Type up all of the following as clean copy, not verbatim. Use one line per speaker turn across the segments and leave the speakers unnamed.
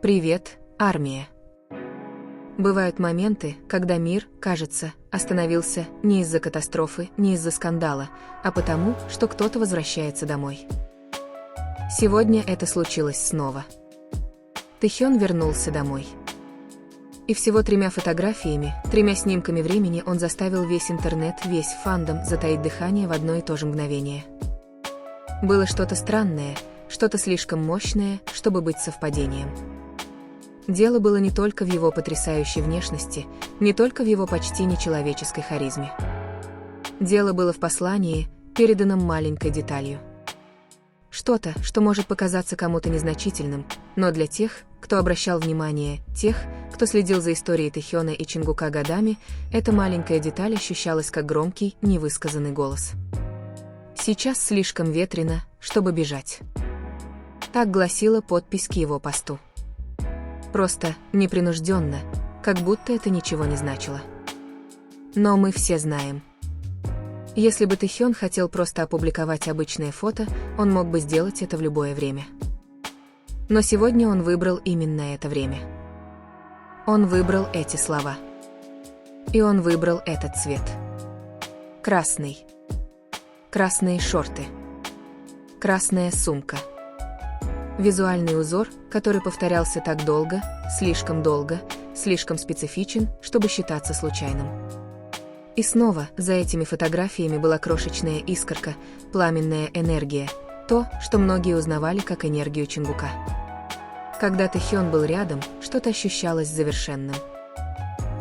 Привет, армия. Бывают моменты, когда мир, кажется, остановился не из-за катастрофы, не из-за скандала, а потому, что кто-то возвращается домой. Сегодня это случилось снова. Тэхён вернулся домой. И всего 3 фотографиями, 3 снимками времени он заставил весь интернет, весь фандом затаить дыхание в одно и то же мгновение. Было что-то странное, что-то слишком мощное, чтобы быть совпадением. Дело было не только в его потрясающей внешности, не только в его почти нечеловеческой харизме. Дело было в послании, переданном маленькой деталью. Что-то, что может показаться кому-то незначительным, но для тех, кто обращал внимание, тех, кто следил за историей Тэхёна и Чингука годами, эта маленькая деталь ощущалась как громкий, невысказанный голос. «Сейчас слишком ветрено, чтобы бежать». Так гласила подпись к его посту. Просто, непринужденно, как будто это ничего не значило. Но мы все знаем. Если бы Тэхён хотел просто опубликовать обычное фото, он мог бы сделать это в любое время. Но сегодня он выбрал именно это время. Он выбрал эти слова. И он выбрал этот цвет. Красный. Красные шорты. Красная сумка. Визуальный узор, который повторялся так долго, слишком специфичен, чтобы считаться случайным. И снова за этими фотографиями была крошечная искорка, пламенная энергия, то, что многие узнавали как энергию Чингука. Когда Тэхён был рядом, что-то ощущалось завершенным.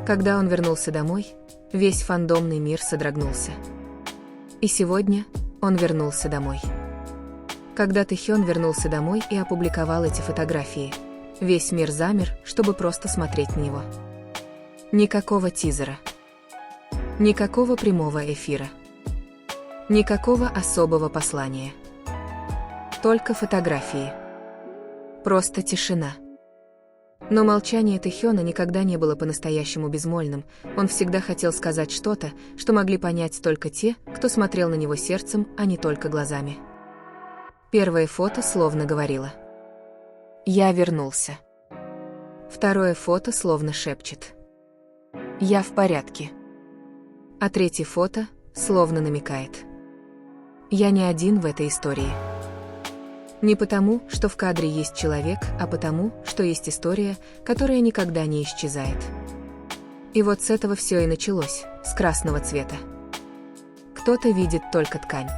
Когда он вернулся домой, весь фандомный мир содрогнулся. И сегодня он вернулся домой. Когда Тэхён вернулся домой и опубликовал эти фотографии, весь мир замер, чтобы просто смотреть на него. Никакого тизера. Никакого прямого эфира. Никакого особого послания. Только фотографии. Просто тишина. Но молчание Тэхёна никогда не было по-настоящему безмолвным, он всегда хотел сказать что-то, что могли понять только те, кто смотрел на него сердцем, а не только глазами. Первое фото словно говорило: «Я вернулся». Второе фото словно шепчет: «Я в порядке». А третье фото словно намекает: «Я не один в этой истории». Не потому, что в кадре есть человек, а потому, что есть история, которая никогда не исчезает. И вот с этого все и началось, с красного цвета. Кто-то видит только ткань.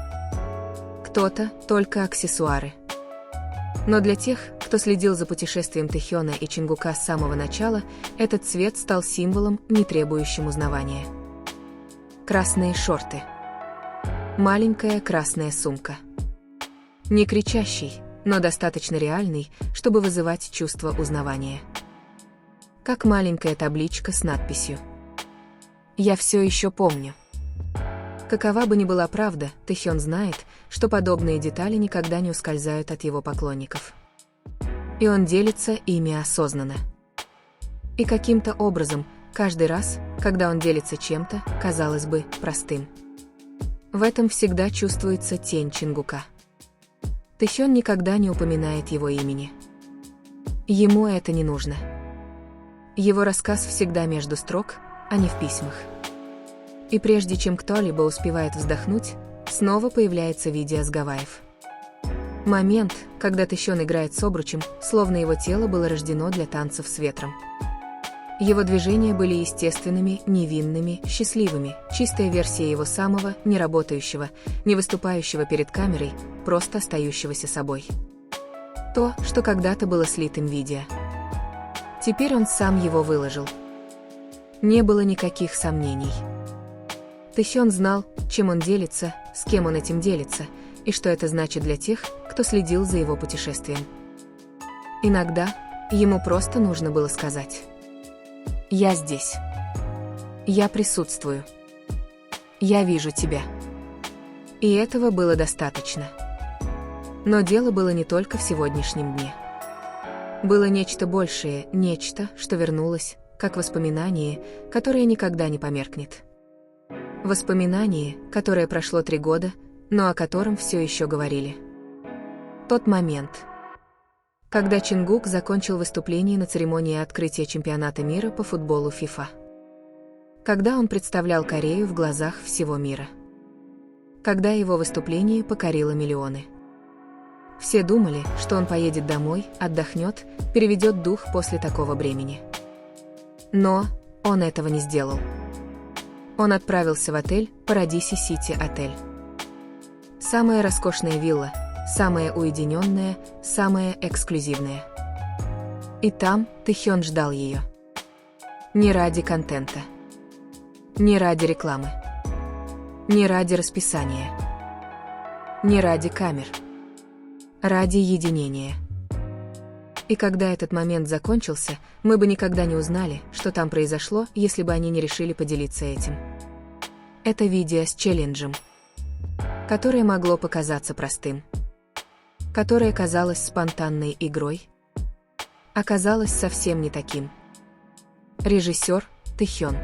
Кто-то только аксессуары. Но для тех, кто следил за путешествием Тэхёна и Чингука с самого начала, этот цвет стал символом, не требующим узнавания. Красные шорты. Маленькая красная сумка. Не кричащий, но достаточно реальный, чтобы вызывать чувство узнавания. Как маленькая табличка с надписью: «Я все еще помню». Какова бы ни была правда, Тэхён знает, что подобные детали никогда не ускользают от его поклонников. И он делится ими осознанно. И каким-то образом, каждый раз, когда он делится чем-то, казалось бы, простым, в этом всегда чувствуется тень Чингука. Тэхён никогда не упоминает его имени. Ему это не нужно. Его рассказ всегда между строк, а не в письмах. И прежде чем кто-либо успевает вздохнуть, снова появляется видео с Гавайев. Момент, когда Тэхён играет с обручем, словно его тело было рождено для танцев с ветром. Его движения были естественными, невинными, счастливыми, чистая версия его самого, не работающего, не выступающего перед камерой, просто остающегося собой. То, что когда-то было слитым видео. Теперь он сам его выложил. Не было никаких сомнений. Тэхён знал, чем он делится, с кем он этим делится, и что это значит для тех, кто следил за его путешествием. Иногда ему просто нужно было сказать: «Я здесь. Я присутствую. Я вижу тебя». И этого было достаточно. Но дело было не только в сегодняшнем дне. Было нечто большее, нечто, что вернулось, как воспоминание, которое никогда не померкнет. Воспоминание, которое прошло 3 года, но о котором все еще говорили. Тот момент, Когда Чингук закончил выступление на церемонии открытия чемпионата мира по футболу FIFA. Когда он представлял Корею в глазах всего мира. Когда его выступление покорило миллионы. Все думали, что он поедет домой, отдохнет, переведет дух после такого бремени. Но он этого не сделал. Он отправился в отель Paradise City Отель. Самая роскошная вилла, самая уединенная, самая эксклюзивная. И там Тэхён ждал ее. Не ради контента. Не ради рекламы. Не ради расписания. Не ради камер. Ради единения. И когда этот момент закончился, мы бы никогда не узнали, что там произошло, если бы они не решили поделиться этим. Это видео с челленджем, которое могло показаться простым, которое казалось спонтанной игрой, оказалось совсем не таким. Режиссер – Тэхён.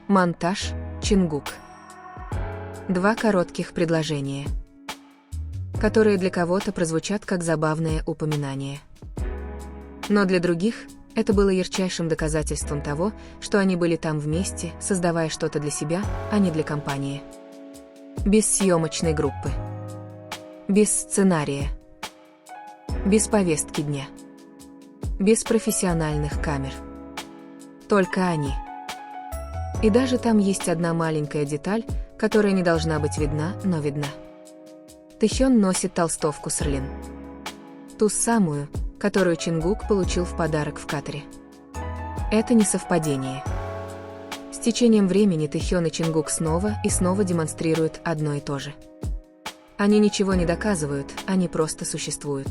Монтаж – Чингук. 2 коротких предложения, которые для кого-то прозвучат как забавное упоминание. Но для других это было ярчайшим доказательством того, что они были там вместе, создавая что-то для себя, а не для компании. Без съемочной группы. Без сценария. Без повестки дня. Без профессиональных камер. Только они. И даже там есть одна маленькая деталь, которая не должна быть видна, но видна. Тэхён носит толстовку Срлин. Ту самую, которую Чингук получил в подарок в Катаре. Это не совпадение. С течением времени Тэхён и Чингук снова и снова демонстрируют одно и то же. Они ничего не доказывают, они просто существуют.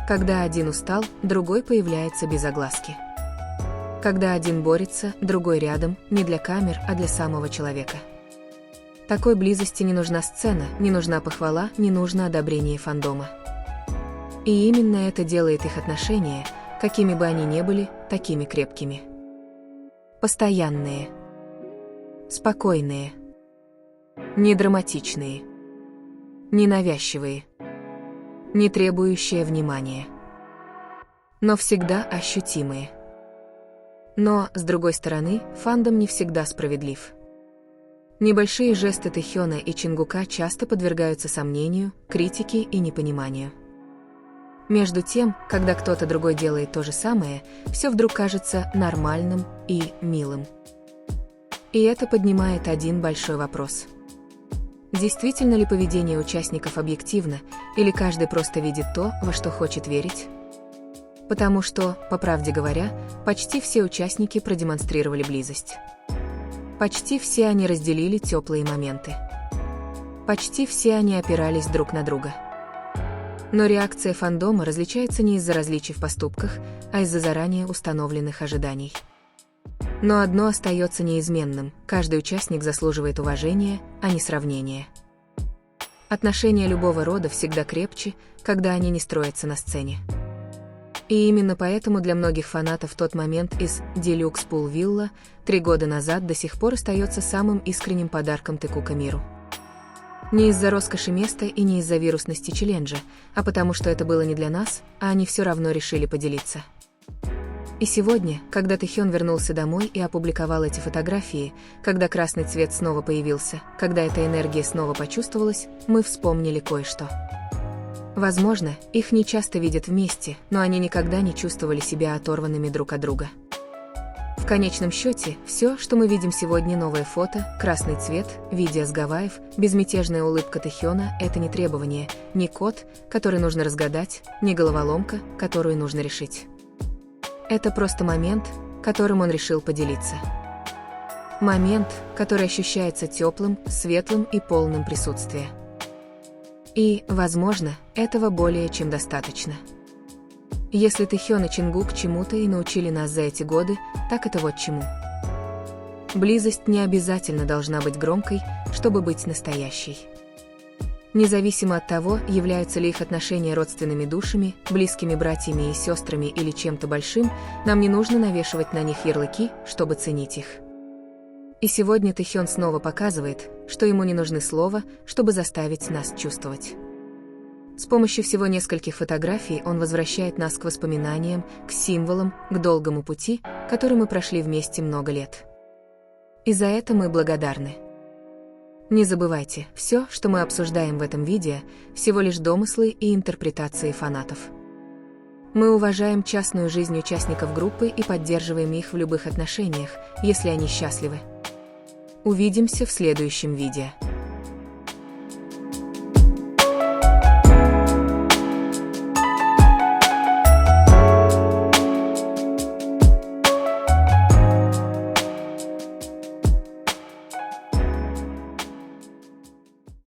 Когда один устал, другой появляется без огласки. Когда один борется, другой рядом, не для камер, а для самого человека. Такой близости не нужна сцена, не нужна похвала, не нужно одобрение фандома. И именно это делает их отношения, какими бы они ни были, такими крепкими. Постоянные. Спокойные. Не драматичные. Ненавязчивые. Не требующие внимания. Но всегда ощутимые. Но, с другой стороны, фандом не всегда справедлив. Небольшие жесты Тэхёна и Чингука часто подвергаются сомнению, критике и непониманию. Между тем, когда кто-то другой делает то же самое, все вдруг кажется нормальным и милым. И это поднимает один большой вопрос. Действительно ли поведение участников объективно, или каждый просто видит то, во что хочет верить? Потому что, по правде говоря, почти все участники продемонстрировали близость. Почти все они разделили теплые моменты. Почти все они опирались друг на друга. Но реакция фандома различается не из-за различий в поступках, а из-за заранее установленных ожиданий. Но одно остается неизменным: каждый участник заслуживает уважения, а не сравнения. Отношения любого рода всегда крепче, когда они не строятся на сцене. И именно поэтому для многих фанатов тот момент из Deluxe Pool Villa 3 года назад до сих пор остается самым искренним подарком Тэкука миру. Не из-за роскоши места и не из-за вирусности челленджа, а потому что это было не для нас, а они все равно решили поделиться. И сегодня, когда Тэхён вернулся домой и опубликовал эти фотографии, когда красный цвет снова появился, когда эта энергия снова почувствовалась, мы вспомнили кое-что. Возможно, их не часто видят вместе, но они никогда не чувствовали себя оторванными друг от друга. В конечном счете, все, что мы видим сегодня, новое фото, красный цвет, видео с Гавайев, безмятежная улыбка Тэхёна – это не требование, не код, который нужно разгадать, не головоломка, которую нужно решить. Это просто момент, которым он решил поделиться. Момент, который ощущается теплым, светлым и полным присутствия. И, возможно, этого более чем достаточно. Если Тэхён и Чингук чему-то и научили нас за эти годы, так это вот чему. Близость не обязательно должна быть громкой, чтобы быть настоящей. Независимо от того, являются ли их отношения родственными душами, близкими братьями и сестрами или чем-то большим, нам не нужно навешивать на них ярлыки, чтобы ценить их. И сегодня Тэхён снова показывает, что ему не нужны слова, чтобы заставить нас чувствовать. С помощью всего нескольких фотографий он возвращает нас к воспоминаниям, к символам, к долгому пути, который мы прошли вместе много лет. И за это мы благодарны. Не забывайте, все, что мы обсуждаем в этом видео, всего лишь домыслы и интерпретации фанатов. Мы уважаем частную жизнь участников группы и поддерживаем их в любых отношениях, если они счастливы. Увидимся в следующем видео.